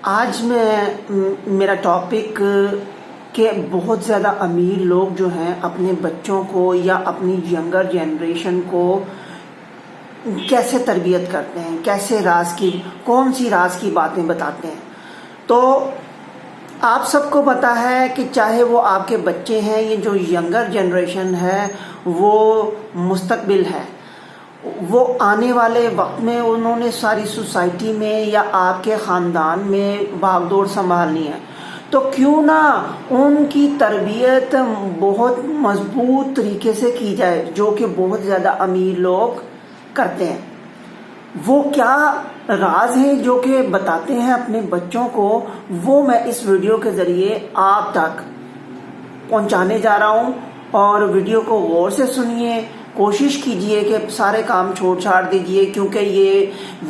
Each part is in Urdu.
آج میرا ٹاپک کہ بہت زیادہ امیر لوگ جو ہیں اپنے بچوں کو یا اپنی ینگر جنریشن کو کیسے تربیت کرتے ہیں، کیسے کون سی راز کی باتیں بتاتے ہیں۔ تو آپ سب کو پتا ہے کہ چاہے وہ آپ کے بچے ہیں، یہ جو ینگر جنریشن ہے وہ مستقبل ہے، وہ آنے والے وقت میں انہوں نے ساری سوسائٹی میں یا آپ کے خاندان میں بھاگ دوڑ سنبھالنی ہے، تو کیوں نہ ان کی تربیت بہت مضبوط طریقے سے کی جائے، جو کہ بہت زیادہ امیر لوگ کرتے ہیں۔ وہ کیا راز ہیں جو کہ بتاتے ہیں اپنے بچوں کو، وہ میں اس ویڈیو کے ذریعے آپ تک پہنچانے جا رہا ہوں، اور ویڈیو کو غور سے سنیے، کوشش کیجئے کہ سارے کام چھاڑ دیجئے، کیونکہ یہ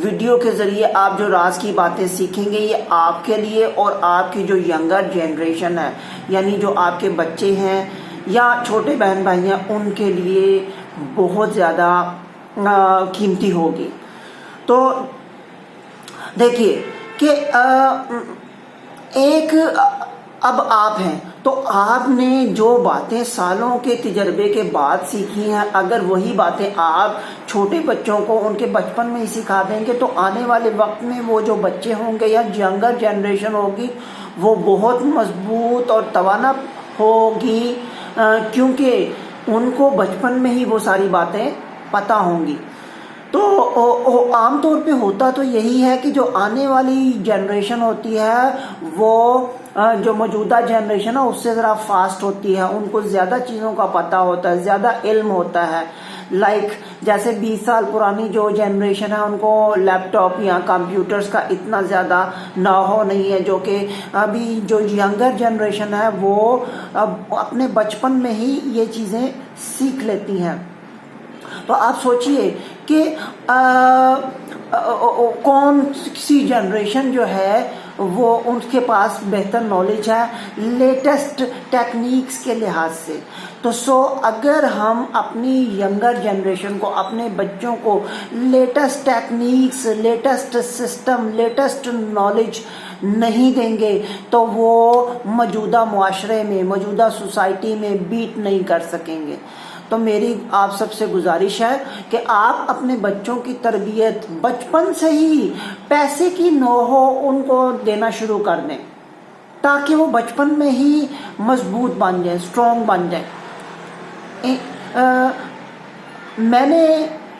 ویڈیو کے ذریعے آپ جو راز کی باتیں سیکھیں گے یہ آپ کے لیے اور آپ کی جو ینگر جنریشن ہے، یعنی جو آپ کے بچے ہیں یا چھوٹے بہن بھائی ہیں، ان کے لیے بہت زیادہ قیمتی ہوگی۔ تو دیکھیے کہ اب آپ ہیں تو آپ نے جو باتیں سالوں کے تجربے کے بعد سیکھی ہیں، اگر وہی باتیں آپ چھوٹے بچوں کو ان کے بچپن میں ہی سکھا دیں گے تو آنے والے وقت میں وہ جو بچے ہوں گے یا ینگر جنریشن ہوگی وہ بہت مضبوط اور توانا ہوگی، کیونکہ ان کو بچپن میں ہی وہ ساری باتیں پتہ ہوں گی۔ تو عام طور پہ ہوتا تو یہی ہے کہ جو آنے والی جنریشن ہوتی ہے وہ جو موجودہ جنریشن ہے اس سے ذرا فاسٹ ہوتی ہے، ان کو زیادہ چیزوں کا پتہ ہوتا ہے، زیادہ علم ہوتا ہے۔ جیسے 20 سال پرانی جو جنریشن ہے ان کو لیپ ٹاپ یا کمپیوٹرز کا اتنا زیادہ نو نہیں ہے، جو کہ ابھی جو ینگر جنریشن ہے وہ اپنے بچپن میں ہی یہ چیزیں سیکھ لیتی ہیں۔ تو آپ سوچئے کہ کون سی جنریشن جو ہے وہ ان کے پاس بہتر نالج ہے لیٹسٹ ٹیکنیکس کے لحاظ سے۔ تو اگر ہم اپنی ینگر جنریشن کو، اپنے بچوں کو latest techniques, latest system, latest knowledge نہیں دیں گے تو وہ موجودہ معاشرے میں، موجودہ سوسائٹی میں بیٹ نہیں کر سکیں گے۔ تو میری آپ سب سے گزارش ہے کہ آپ اپنے بچوں کی تربیت بچپن سے ہی پیسے کی نوحہ ان کو دینا شروع کر دیں، تاکہ وہ بچپن میں ہی مضبوط بن جائیں، اسٹرانگ بن جائیں۔ میں نے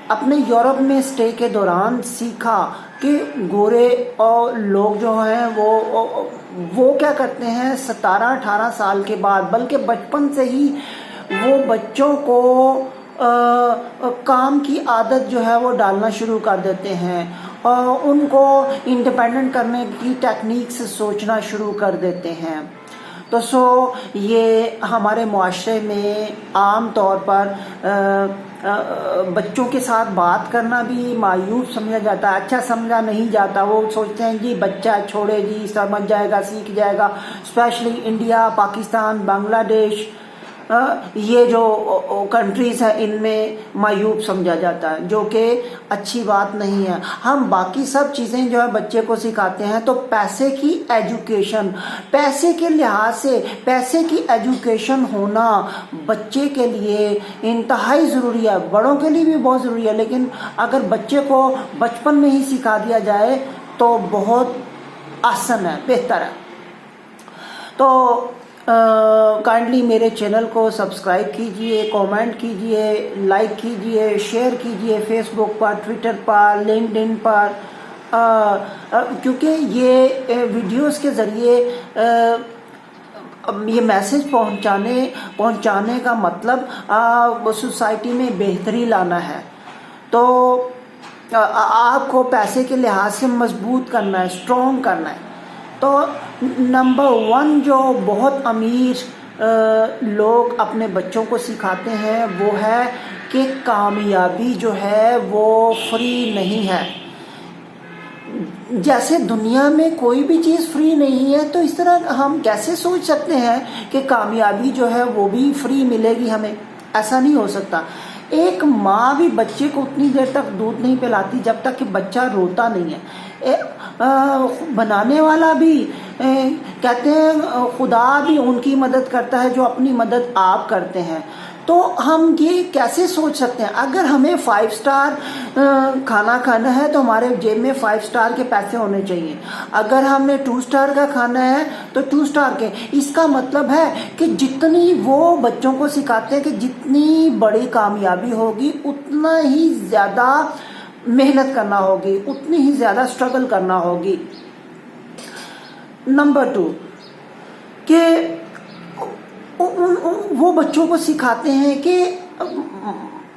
اپنے یورپ میں اسٹے کے دوران سیکھا کہ گورے اور لوگ جو ہیں وہ کیا کرتے ہیں 17-18 سال کے بعد، بلکہ بچپن سے ہی وہ بچوں کو کام کی عادت جو ہے وہ ڈالنا شروع کر دیتے ہیں، اور ان کو انڈیپینڈنٹ کرنے کی ٹیکنیکس سوچنا شروع کر دیتے ہیں۔ تو یہ ہمارے معاشرے میں عام طور پر بچوں کے ساتھ بات کرنا بھی مایوس سمجھا جاتا ہے، اچھا سمجھا نہیں جاتا۔ وہ سوچتے ہیں جی بچہ چھوڑے جی، سمجھ جائے گا، سیکھ جائے گا۔ اسپیشلی انڈیا، پاکستان، بنگلہ دیش، یہ جو کنٹریز ہیں ان میں معیوب سمجھا جاتا ہے، جو کہ اچھی بات نہیں ہے۔ ہم باقی سب چیزیں جو ہے بچے کو سکھاتے ہیں، تو پیسے کی ایجوکیشن، پیسے کے لحاظ سے پیسے کی ایجوکیشن ہونا بچے کے لیے انتہائی ضروری ہے، بڑوں کے لیے بھی بہت ضروری ہے، لیکن اگر بچے کو بچپن میں ہی سکھا دیا جائے تو بہت آسان ہے، بہتر ہے۔ تو کائنڈلی میرے چینل کو سبسکرائب کیجئے، کامنٹ کیجئے، لائک کیجئے، شیئر کیجئے فیس بک پر، ٹویٹر پر، لنکڈ ان پر، کیونکہ یہ ویڈیوز کے ذریعے یہ میسج پہنچانے کا مطلب سوسائٹی میں بہتری لانا ہے۔ تو آپ کو پیسے کے لحاظ سے مضبوط کرنا ہے، اسٹرانگ کرنا ہے۔ تو نمبر 1 جو بہت امیر لوگ اپنے بچوں کو سکھاتے ہیں وہ ہے کہ کامیابی جو ہے وہ فری نہیں ہے۔ جیسے دنیا میں کوئی بھی چیز فری نہیں ہے، تو اس طرح ہم کیسے سوچ سکتے ہیں کہ کامیابی جو ہے وہ بھی فری ملے گی ہمیں؟ ایسا نہیں ہو سکتا۔ ایک ماں بھی بچے کو اتنی دیر تک دودھ نہیں پلاتی جب تک کہ بچہ روتا نہیں ہے۔ بنانے والا بھی کہتے ہیں خدا بھی ان کی مدد کرتا ہے جو اپنی مدد آپ کرتے ہیں. تو ہم یہ کیسے سوچ سکتے ہیں؟ اگر ہمیں 5 اسٹار کھانا کھانا ہے تو ہمارے جیب میں 5 اسٹار کے پیسے ہونے چاہیے. اگر ہمیں 2 اسٹار کا کھانا ہے تو 2 اسٹار کے. اس کا مطلب ہے کہ جتنی وہ بچوں کو سکھاتے ہیں کہ جتنی بڑی کامیابی ہوگی اتنا ہی زیادہ محنت کرنا ہوگی، اتنی ہی زیادہ اسٹرگل کرنا ہوگی. نمبر 2 کہ وہ بچوں کو سکھاتے ہیں کہ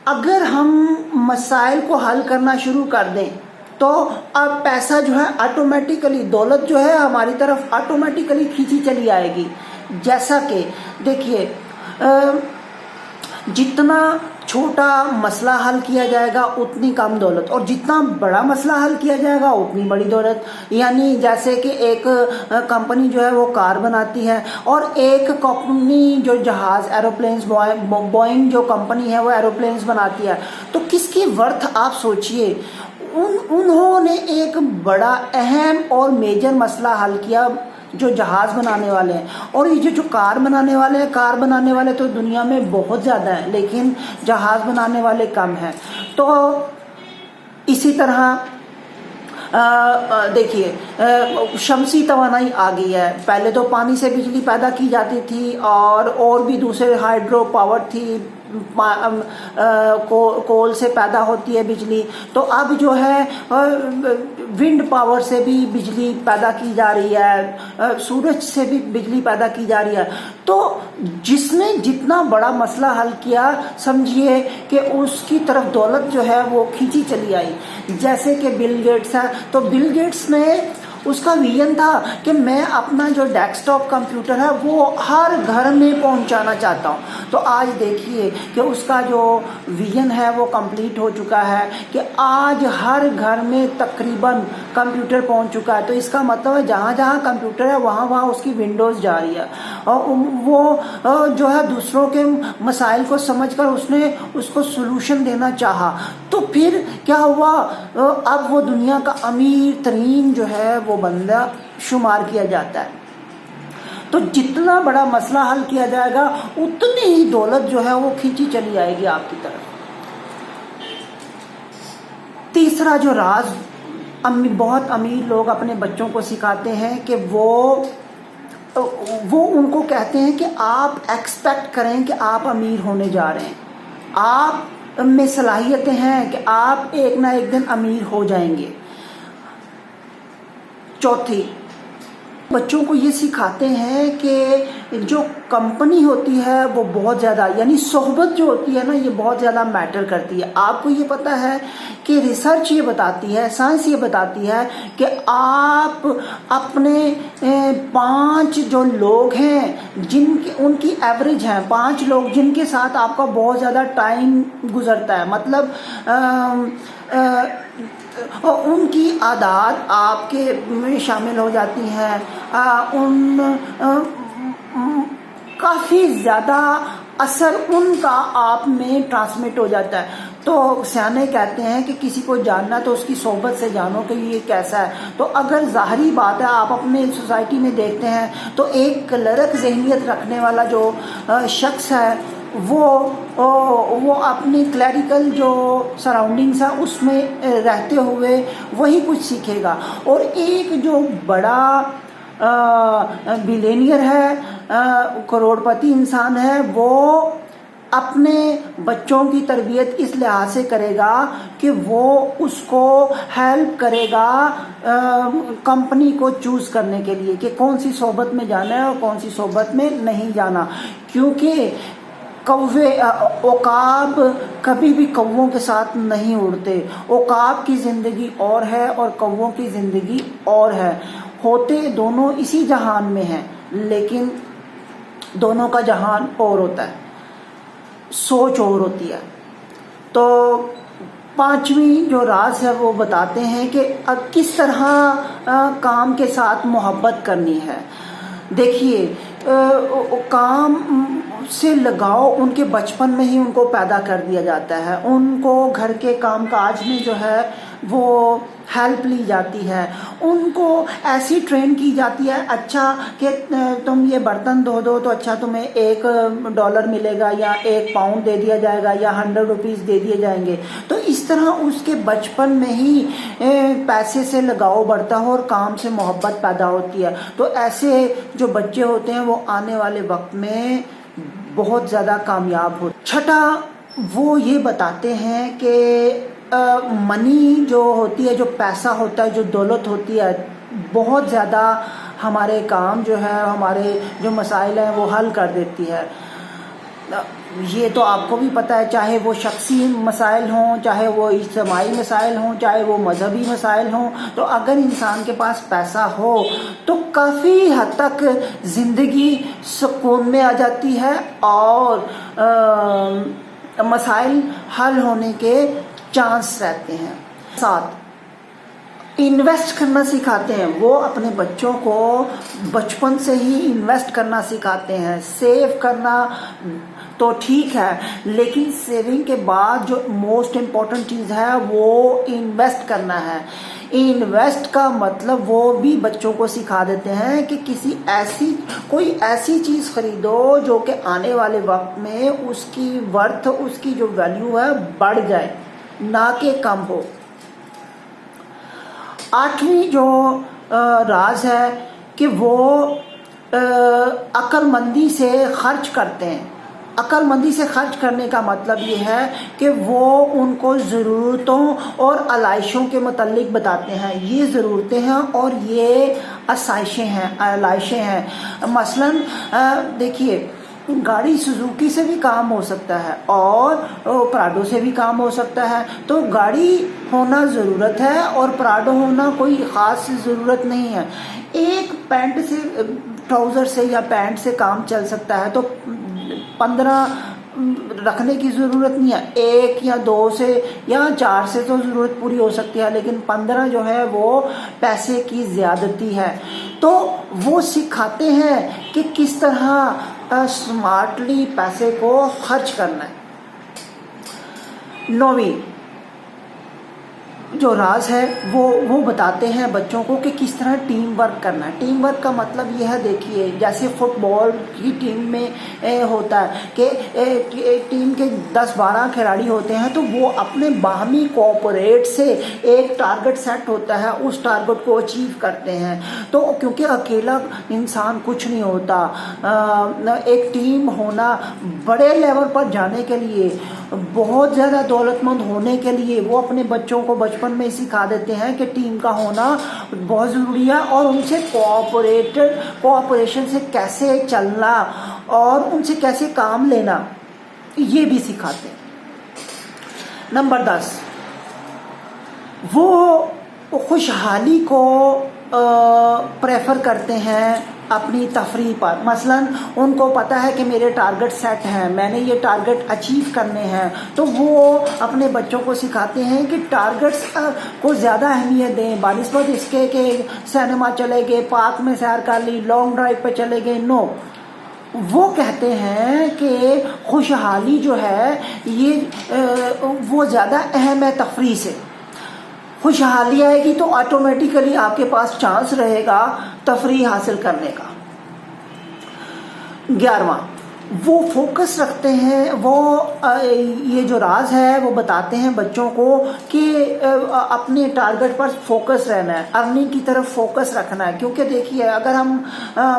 اگر ہم مسائل کو حل کرنا شروع کر دیں تو اب پیسہ جو ہے آٹومیٹیکلی، دولت جو ہے ہماری طرف آٹومیٹیکلی کھینچی چلی آئے گی. جیسا کہ دیکھیے جتنا چھوٹا مسئلہ حل کیا جائے گا اتنی کم دولت، اور جتنا بڑا مسئلہ حل کیا جائے گا اتنی بڑی دولت. یعنی جیسے کہ ایک کمپنی جو ہے وہ کار بناتی ہے اور ایک کمپنی جو جہاز ایروپلینس، بوئنگ جو کمپنی ہے وہ ایروپلینس بناتی ہے. تو کس کی ورتھ آپ سوچئے. انہوں نے ایک بڑا اہم اور میجر مسئلہ حل کیا جو جہاز بنانے والے ہیں. اور یہ جو کار بنانے والے ہیں، کار بنانے والے تو دنیا میں بہت زیادہ ہیں لیکن جہاز بنانے والے کم ہیں. تو اسی طرح دیکھیے شمسی توانائی آ گئی ہے. پہلے تو پانی سے بجلی پیدا کی جاتی تھی اور بھی دوسرے ہائیڈرو پاور تھی، کول سے پیدا ہوتی ہے بجلی. تو اب جو ہے ونڈ پاور سے بھی بجلی پیدا کی جا رہی ہے، سورج سے بھی بجلی پیدا کی جا رہی ہے. تو جس نے جتنا بڑا مسئلہ حل کیا سمجھیے کہ اس کی طرف دولت جو ہے وہ کھینچی چلی آئی. جیسے کہ بل گیٹس ہے، تو بل گیٹس نے اس کا ویژن تھا کہ میں اپنا جو ڈیسک ٹاپ کمپیوٹر ہے وہ ہر گھر میں پہنچانا چاہتا ہوں. تو آج دیکھیے کہ اس کا جو ویژن ہے وہ کمپلیٹ ہو چکا ہے کہ آج ہر گھر میں تقریباً کمپیوٹر پہنچ چکا ہے. تو اس کا مطلب ہے جہاں جہاں کمپیوٹر ہے وہاں وہاں اس کی ونڈوز جا رہی ہے. اور وہ جو ہے دوسروں کے مسائل کو سمجھ کر اس نے اس کو سلوشن دینا چاہا. تو پھر کیا ہوا، اب وہ دنیا کا امیر ترین جو ہے وہ بندہ شمار کیا جاتا ہے. تو جتنا بڑا مسئلہ حل کیا جائے گا اتنی ہی دولت جو ہے وہ کھینچی چلی آئے گی آپ کی طرف. تیسرا جو راز بہت امیر لوگ اپنے بچوں کو سکھاتے ہیں کہ وہ ان کو کہتے ہیں کہ آپ ایکسپیکٹ کریں کہ آپ امیر ہونے جا رہے ہیں، آپ میں صلاحیتیں ہیں کہ آپ ایک نہ ایک دن امیر ہو جائیں گے. چوتھی، بچوں کو یہ سکھاتے ہیں کہ جو کمپنی ہوتی ہے وہ بہت زیادہ، یعنی صحبت جو ہوتی ہے نا یہ بہت زیادہ میٹر کرتی ہے. آپ کو یہ پتہ ہے کہ ریسرچ یہ بتاتی ہے، سائنس یہ بتاتی ہے کہ آپ اپنے 5 جو لوگ ہیں ان کی ایوریج ہیں 5 لوگ جن کے ساتھ آپ کا بہت زیادہ ٹائم گزرتا ہے، مطلب ان کی عادات آپ کے میں شامل ہو جاتی ہیں، کافی زیادہ اثر ان کا آپ میں ٹرانسمٹ ہو جاتا ہے. تو سیانے کہتے ہیں کہ کسی کو جاننا تو اس کی صحبت سے جانو کہ یہ کیسا ہے. تو اگر ظاہری بات ہے آپ اپنے سوسائٹی میں دیکھتے ہیں تو ایک کلرک ذہنیت رکھنے والا جو شخص ہے وہ اپنی کلیریکل جو سراؤنڈنگس ہے اس میں رہتے ہوئے وہی کچھ سیکھے گا. اور ایک جو بڑا بلینئر ہے، کروڑپتی انسان ہے، وہ اپنے بچوں کی تربیت اس لحاظ سے کرے گا کہ وہ اس کو ہیلپ کرے گا کمپنی کو چوز کرنے کے لیے کہ کون سی صحبت میں جانا ہے اور کون سی صحبت میں نہیں جانا. کیونکہ عقاب کبھی بھی کووں کے ساتھ نہیں اڑتے. عقاب کی زندگی اور ہے اور کووں کی زندگی اور ہے. ہوتے دونوں اسی جہان میں ہیں لیکن دونوں کا جہان اور ہوتا ہے، سوچ اور ہوتی ہے. تو 5ویں جو راز ہے وہ بتاتے ہیں کہ کس طرح کام کے ساتھ محبت کرنی ہے. دیکھیے کام سے لگاؤ ان کے بچپن میں ہی ان کو پیدا کر دیا جاتا ہے. ان کو گھر کے کام کاج میں جو ہے وہ ہیلپ لی جاتی ہے. ان کو ایسی ٹرین کی جاتی ہے اچھا کہ تم یہ برتن دھو دو تو اچھا تمہیں $1 ملے گا یا £1 دے دیا جائے گا یا 100 روپیز دے دیے جائیں گے. تو اس طرح اس کے بچپن میں ہی پیسے سے لگاؤ بڑھتا ہے اور کام سے محبت پیدا ہوتی ہے. تو ایسے جو بچے ہوتے ہیں وہ آنے والے وقت میں بہت زیادہ کامیاب ہوتے. چھٹا وہ یہ بتاتے ہیں کہ منی جو ہوتی ہے، جو پیسہ ہوتا ہے، جو دولت ہوتی ہے، بہت زیادہ ہمارے کام جو ہے، ہمارے جو مسائل ہیں وہ حل کر دیتی ہے. یہ تو آپ کو بھی پتہ ہے، چاہے وہ شخصی مسائل ہوں، چاہے وہ اجتماعی مسائل ہوں، چاہے وہ مذہبی مسائل ہوں. تو اگر انسان کے پاس پیسہ ہو تو کافی حد تک زندگی سکون میں آ جاتی ہے اور مسائل حل ہونے کے چانس رہتے ہیں. 7 انویسٹ کرنا سکھاتے ہیں. وہ اپنے بچوں کو بچپن سے ہی انویسٹ کرنا سکھاتے ہیں. سیو کرنا تو ٹھیک ہے، لیکن سیونگ کے بعد جو موسٹ امپورٹنٹ چیز ہے وہ انویسٹ کرنا ہے. انویسٹ کا مطلب وہ بھی بچوں کو سکھا دیتے ہیں کہ کوئی ایسی چیز خریدو جو کہ آنے والے وقت میں اس کی ورتھ، اس کی جو ویلیو ہے بڑھ جائے، نہ کہ کم ہو. 8ویں جو راز ہے کہ وہ عقل مندی سے خرچ کرتے ہیں. عقل مندی سے خرچ کرنے کا مطلب یہ ہے کہ وہ ان کو ضرورتوں اور علائشوں کے متعلق بتاتے ہیں. یہ ضرورتیں ہیں اور یہ علائشیں ہیں. مثلاً دیکھیے، گاڑی سوزوکی سے بھی کام ہو سکتا ہے اور پراڈو سے بھی کام ہو سکتا ہے. تو گاڑی ہونا ضرورت ہے اور پراڈو ہونا کوئی خاص ضرورت نہیں ہے. ایک پینٹ سے، ٹراؤزر سے یا پینٹ سے کام چل سکتا ہے تو 15 رکھنے کی ضرورت نہیں ہے. 1 یا 2 سے یا 4 سے تو ضرورت پوری ہو سکتی ہے، لیکن 15 جو ہے وہ پیسے کی زیادتی ہے. تو وہ سکھاتے ہیں کہ کس طرح اسمارٹلی پیسے کو خرچ کرنا ہے. 9ویں جو راز ہے وہ بتاتے ہیں بچوں کو کہ کس طرح ٹیم ورک کرنا ہے. ٹیم ورک کا مطلب یہ ہے، دیکھیے جیسے فٹ بال کی ٹیم میں ہوتا ہے کہ ٹیم کے 10-12 کھلاڑی ہوتے ہیں تو وہ اپنے باہمی کوآپریٹ سے ایک ٹارگٹ سیٹ ہوتا ہے، اس ٹارگٹ کو اچیو کرتے ہیں. تو کیونکہ اکیلا انسان کچھ نہیں ہوتا، ایک ٹیم ہونا بڑے لیول پر جانے کے لیے، بہت زیادہ دولت مند ہونے کے لیے وہ اپنے بچوں کو بچپن میں سکھا دیتے ہیں کہ ٹیم کا ہونا بہت ضروری ہے اور ان سے کوآپریشن سے کیسے چلنا اور ان سے کیسے کام لینا، یہ بھی سکھاتے ہیں. نمبر 10 وہ خوشحالی کو پریفر کرتے ہیں اپنی تفریح پر. مثلا ان کو پتہ ہے کہ میرے ٹارگٹ سیٹ ہیں، میں نے یہ ٹارگٹ اچیو کرنے ہیں، تو وہ اپنے بچوں کو سکھاتے ہیں کہ ٹارگٹس کو زیادہ اہمیت دیں، بنسبت اس کے کہ سینما چلے گئے، پارک میں سیر کر لی، لانگ ڈرائیو پہ چلے گئے. نو، وہ کہتے ہیں کہ خوشحالی جو ہے یہ وہ زیادہ اہم ہے تفریح سے. خوشحالی آئے گی تو آٹومیٹیکلی آپ کے پاس چانس رہے گا تفریح حاصل کرنے کا. 11واں وہ فوکس رکھتے ہیں، وہ یہ جو راز ہے وہ بتاتے ہیں بچوں کو کہ اپنے ٹارگٹ پر فوکس رہنا ہے، ارننگ کی طرف فوکس رکھنا ہے. کیونکہ دیکھیے اگر ہم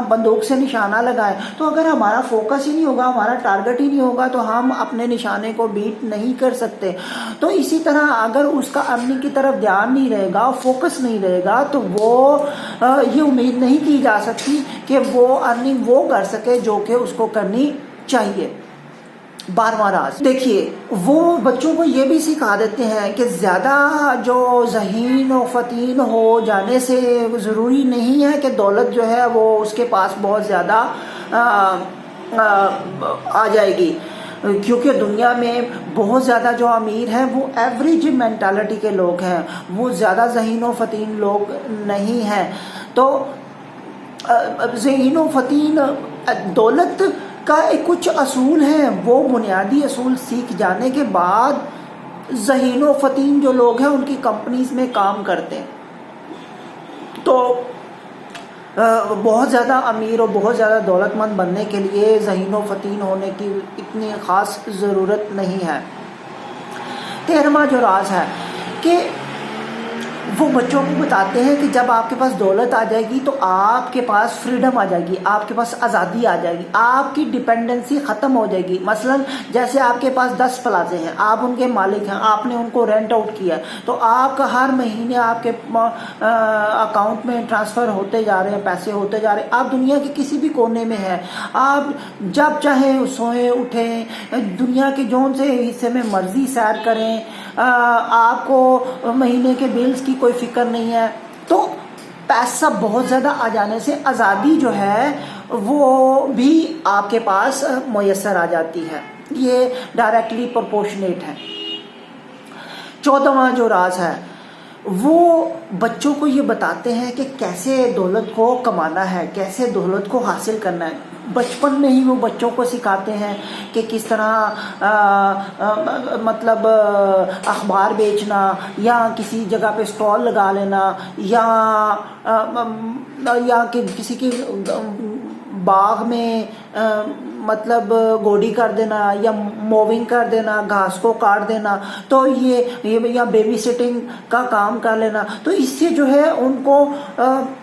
بندوق سے نشانہ لگائیں تو اگر ہمارا فوکس ہی نہیں ہوگا، ہمارا ٹارگٹ ہی نہیں ہوگا تو ہم اپنے نشانے کو بیٹ نہیں کر سکتے. تو اسی طرح اگر اس کا ارننگ کی طرف دھیان نہیں رہے گا، فوکس نہیں رہے گا، تو وہ یہ امید نہیں کی جا سکتی کہ وہ ارننگ وہ کر سکے جو کہ اس کو کرنی چاہیے. 12واں راز دیکھیے، وہ بچوں کو یہ بھی سکھا دیتے ہیں کہ زیادہ جو ذہین و فطین ہو جانے سے ضروری نہیں ہے کہ دولت جو ہے وہ اس کے پاس بہت زیادہ آ جائے گی. کیونکہ دنیا میں بہت زیادہ جو امیر ہیں وہ ایوریج مینٹالٹی کے لوگ ہیں، وہ زیادہ ذہین و فطین لوگ نہیں ہیں. تو ذہین و فطین دولت کا کچھ اصول ہیں، وہ بنیادی اصول سیکھ جانے کے بعد ذہین و فطین جو لوگ ہیں ان کی کمپنیز میں کام کرتے ہیں۔ تو بہت زیادہ امیر اور بہت زیادہ دولت مند بننے کے لیے ذہین و فطین ہونے کی اتنی خاص ضرورت نہیں ہے۔ 13واں جو راز ہے کہ وہ بچوں کو بتاتے ہیں کہ جب آپ کے پاس دولت آ جائے گی تو آپ کے پاس فریڈم آ جائے گی، آپ کے پاس آزادی آ جائے گی، آپ کی ڈیپینڈنسی ختم ہو جائے گی۔ مثلا جیسے آپ کے پاس 10 پلازے ہیں، آپ ان کے مالک ہیں، آپ نے ان کو رینٹ آؤٹ کیا ہے، تو آپ کا ہر مہینے آپ کے اکاؤنٹ میں ٹرانسفر ہوتے جا رہے ہیں، پیسے ہوتے جا رہے ہیں۔ آپ دنیا کے کسی بھی کونے میں ہیں، آپ جب چاہیں سوئیں اٹھیں، دنیا کے جون سے حصے میں مرضی سیر کریں، آپ کو مہینے کے بلز کی کوئی فکر نہیں ہے۔ تو پیسہ بہت زیادہ آ جانے سے آزادی جو ہے وہ بھی آپ کے پاس میسر آ جاتی ہے، یہ ڈائریکٹلی پرپورشنیٹ ہے۔ 14واں جو راز ہے وہ بچوں کو یہ بتاتے ہیں کہ کیسے دولت کو کمانا ہے، کیسے دولت کو حاصل کرنا ہے۔ بچپن میں ہی وہ بچوں کو سکھاتے ہیں کہ کس طرح مطلب اخبار بیچنا یا کسی جگہ پہ اسٹال لگا لینا یا کہ کسی کے باغ میں مطلب گوڈی کر دینا یا موونگ کر دینا، گھاس کو کاٹ دینا، تو یہ یا بیبی سٹنگ کا کام کر لینا۔ تو اس سے جو ہے ان کو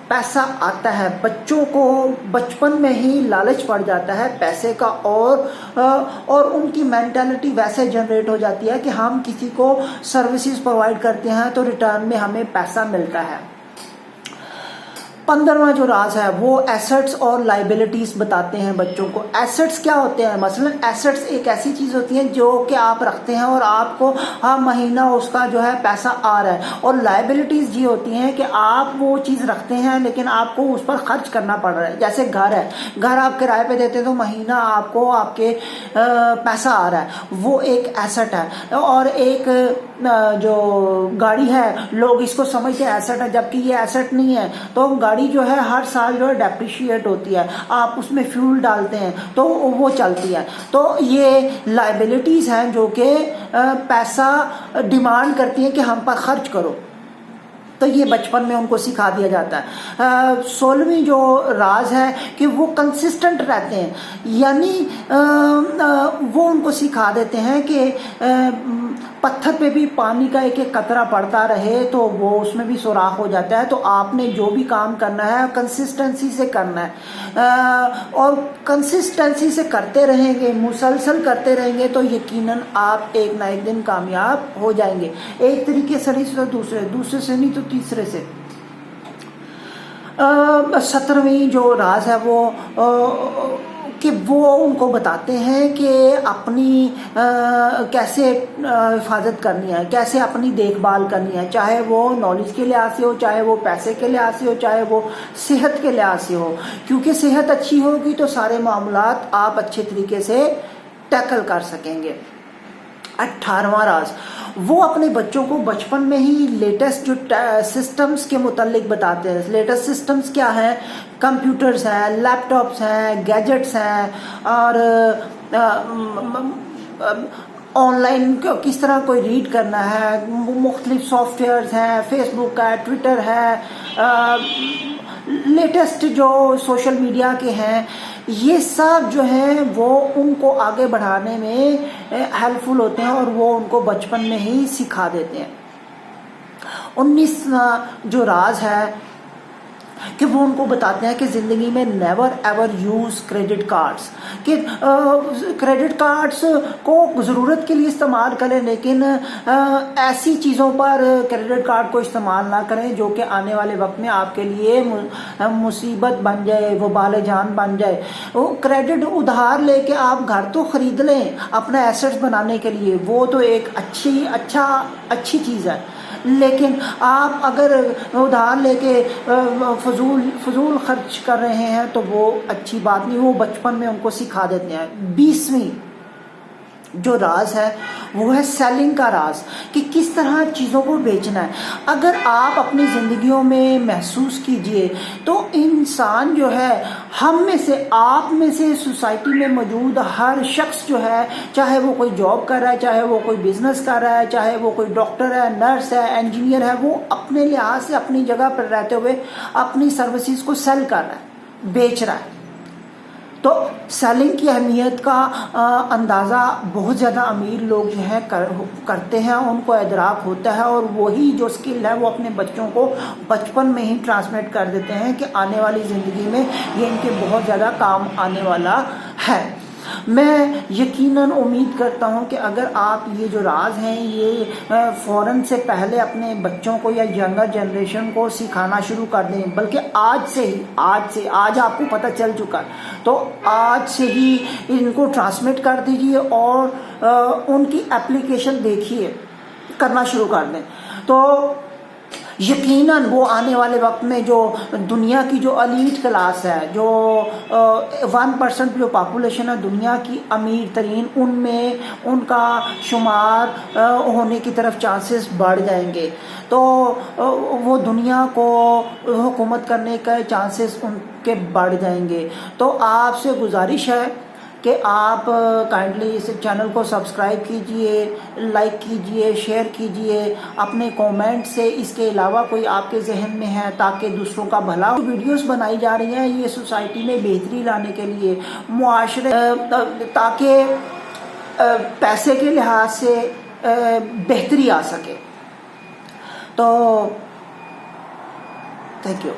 پیسہ آتا ہے، بچوں کو بچپن میں ہی لالچ پڑ جاتا ہے پیسے کا، اور ان کی مینٹالٹی ویسے جنریٹ ہو جاتی ہے کہ ہم کسی کو سروسز پرووائڈ کرتے ہیں تو ریٹرن میں ہمیں پیسہ ملتا ہے۔ 15واں جو راز ہے وہ ایسٹس اور لائبلٹیز بتاتے ہیں بچوں کو۔ ایسٹس کیا ہوتے ہیں؟ مثلا ایسٹس ایک ایسی چیز ہوتی ہے جو کہ آپ رکھتے ہیں اور آپ کو ہر مہینہ اس کا جو ہے پیسہ آ رہا ہے، اور لائبلٹیز یہ ہوتی ہیں کہ آپ وہ چیز رکھتے ہیں لیکن آپ کو اس پر خرچ کرنا پڑ رہا ہے۔ جیسے گھر ہے، گھر آپ کرائے پہ دیتے ہیں تو مہینہ آپ کو آپ کے پیسہ آ رہا ہے، وہ ایک ایسٹ ہے۔ اور ایک جو گاڑی ہے، لوگ اس کو سمجھتے ہیں ایسٹ ہے جبکہ یہ ایسٹ نہیں ہے۔ تو گاڑی جو ہے ہر سال جو ہے ڈیپریشیٹ ہوتی ہے، آپ اس میں فیول ڈالتے ہیں تو وہ چلتی ہے۔ تو یہ لائبلٹیز ہیں جو کہ پیسہ ڈیمانڈ کرتی ہیں کہ ہم پر خرچ کرو، تو یہ بچپن میں ان کو سکھا دیا جاتا ہے۔ 16ویں جو راز ہے کہ وہ کنسسٹنٹ رہتے ہیں، یعنی وہ ان کو سکھا دیتے ہیں کہ پتھر پہ بھی پانی کا ایک ایک قطرہ پڑتا رہے تو وہ اس میں بھی سوراخ ہو جاتا ہے۔ تو آپ نے جو بھی کام کرنا ہے کنسسٹنسی سے کرنا ہے، اور کنسسٹنسی سے کرتے رہیں گے، مسلسل کرتے رہیں گے تو یقیناً آپ ایک نہ ایک دن کامیاب ہو جائیں گے، ایک طریقے سے نہیں تو دوسرے سے نہیں تو تیسرے سے۔ 17ویں جو راز ہے وہ کہ وہ ان کو بتاتے ہیں کہ اپنی کیسے حفاظت کرنی ہے، کیسے اپنی دیکھ بھال کرنی ہے، چاہے وہ نالج کے لحاظ سے ہو، چاہے وہ پیسے کے لحاظ سے ہو، چاہے وہ صحت کے لحاظ سے ہو، کیونکہ صحت اچھی ہوگی تو سارے معاملات آپ اچھے طریقے سے ٹیکل کر سکیں گے۔ 18واں راز وہ اپنے بچوں کو بچپن میں ہی لیٹسٹ جو سسٹمز کے متعلق بتاتے ہیں۔ لیٹسٹ سسٹمز کیا ہیں؟ کمپیوٹرز ہیں، لیپ ٹاپس ہیں، گیجٹس ہیں، اور آن لائن کس طرح کوئی ریڈ کرنا ہے، مختلف سافٹ ویئرز ہیں، فیس بک ہے، ٹویٹر ہے، لیٹسٹ جو سوشل میڈیا کے ہیں، یہ سب جو ہیں وہ ان کو آگے بڑھانے میں ہیلپ فل ہوتے ہیں اور وہ ان کو بچپن میں ہی سکھا دیتے ہیں۔ 19واں جو راز ہے کہ وہ ان کو بتاتے ہیں کہ زندگی میں never ever use credit cards, کہ کریڈٹ کارڈز کو ضرورت کے لیے استعمال کریں لیکن ایسی چیزوں پر کریڈٹ کارڈ کو استعمال نہ کریں جو کہ آنے والے وقت میں آپ کے لیے مصیبت بن جائے، وبال جان بن جائے۔ کریڈٹ ادھار لے کے آپ گھر تو خرید لیں اپنا ایسٹس بنانے کے لیے، وہ تو ایک اچھی چیز ہے، لیکن آپ اگر ادھار لے کے فضول خرچ کر رہے ہیں تو وہ اچھی بات نہیں، وہ بچپن میں ان کو سکھا دیتے ہیں۔ 20ویں جو راز ہے وہ ہے سیلنگ کا راز، کہ کس طرح چیزوں کو بیچنا ہے۔ اگر آپ اپنی زندگیوں میں محسوس کیجئے تو انسان جو ہے، ہم میں سے، آپ میں سے، سوسائٹی میں موجود ہر شخص جو ہے، چاہے وہ کوئی جاب کر رہا ہے، چاہے وہ کوئی بزنس کر رہا ہے، چاہے وہ کوئی ڈاکٹر ہے، نرس ہے، انجینئر ہے، وہ اپنے لحاظ سے اپنی جگہ پر رہتے ہوئے اپنی سروسز کو سیل کر رہا ہے، بیچ رہا ہے۔ تو سیلنگ کی اہمیت کا اندازہ بہت زیادہ امیر لوگ جو ہیں کرتے ہیں، ان کو ادراک ہوتا ہے، اور وہی جو سکل ہے وہ اپنے بچوں کو بچپن میں ہی ٹرانسمٹ کر دیتے ہیں کہ آنے والی زندگی میں یہ ان کے بہت زیادہ کام آنے والا ہے۔ میں یقیناً امید کرتا ہوں کہ اگر آپ یہ جو راز ہیں یہ فوراً سے پہلے اپنے بچوں کو یا ینگر جنریشن کو سکھانا شروع کر دیں، بلکہ آج آپ کو پتہ چل چکا ہے تو آج سے ہی ان کو ٹرانسمٹ کر دیجئے، اور ان کی اپلیکیشن دیکھیے، کرنا شروع کر دیں، تو یقیناً وہ آنے والے وقت میں جو دنیا کی جو ایلیٹ کلاس ہے، جو 1% جو پاپولیشن ہے دنیا کی امیر ترین، ان میں ان کا شمار ہونے کی طرف چانسز بڑھ جائیں گے، تو وہ دنیا کو حکومت کرنے کے چانسز ان کے بڑھ جائیں گے۔ تو آپ سے گزارش ہے کہ آپ کائنڈلی اس چینل کو سبسکرائب کیجئے، لائک کیجئے، شیئر کیجئے اپنے کومنٹ سے۔ اس کے علاوہ کوئی آپ کے ذہن میں ہے تاکہ دوسروں کا بھلا ہو۔ ویڈیوز بنائی جا رہی ہیں یہ سوسائٹی میں بہتری لانے کے لیے، معاشرے تاکہ پیسے کے لحاظ سے بہتری آ سکے۔ تو تھینک یو۔